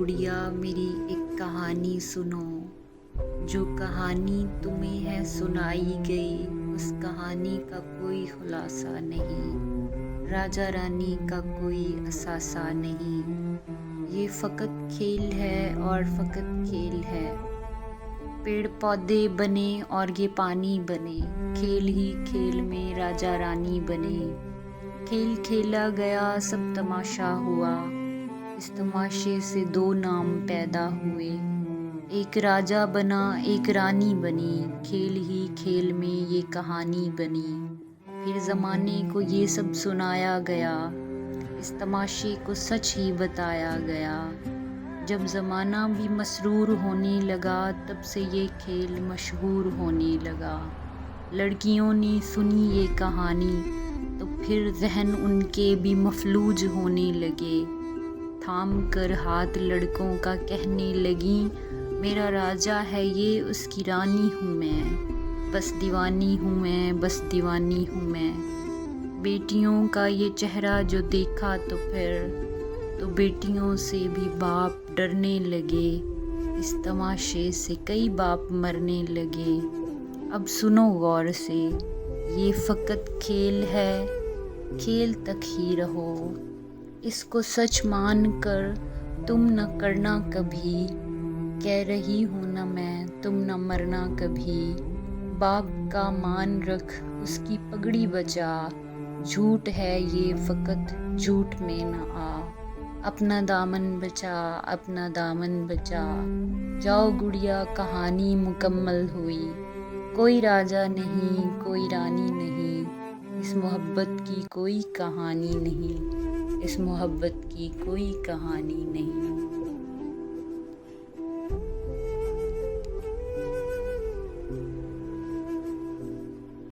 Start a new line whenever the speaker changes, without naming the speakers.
गुड़िया मेरी एक कहानी सुनो। जो कहानी तुम्हें है सुनाई गई, उस कहानी का कोई खुलासा नहीं, राजा रानी का कोई असासा नहीं। ये फ़कत खेल है और फ़कत खेल है। पेड़ पौधे बने और ये पानी बने, खेल ही खेल में राजा रानी बने। खेल खेला गया, सब तमाशा हुआ, इस तमाशे से दो नाम पैदा हुए। एक राजा बना, एक रानी बनी, खेल ही खेल में ये कहानी बनी। फिर ज़माने को ये सब सुनाया गया, इस तमाशे को सच ही बताया गया। जब ज़माना भी मसरूर होने लगा, तब से ये खेल मशहूर होने लगा। लड़कियों ने सुनी ये कहानी तो फिर जहन उनके भी मफलूज होने लगे। थाम कर हाथ लड़कों का कहने लगी, मेरा राजा है ये, उसकी रानी हूँ मैं, बस दीवानी हूँ मैं, बस दीवानी हूँ मैं। बेटियों का ये चेहरा जो देखा तो बेटियों से भी बाप डरने लगे। इस तमाशे से कई बाप मरने लगे। अब सुनो गौर से, ये फ़कत खेल है, खेल तक ही रहो। इसको सच मान कर तुम न करना कभी, कह रही हूँ न मैं, तुम न मरना कभी। बाप का मान रख, उसकी पगड़ी बचा, झूठ है ये फ़कत झूठ में न आ। अपना दामन बचा, अपना दामन बचा। जाओ गुड़िया, कहानी मुकम्मल हुई। कोई राजा नहीं, कोई रानी नहीं, इस मोहब्बत की कोई कहानी नहीं, इस मोहब्बत की कोई कहानी नहीं।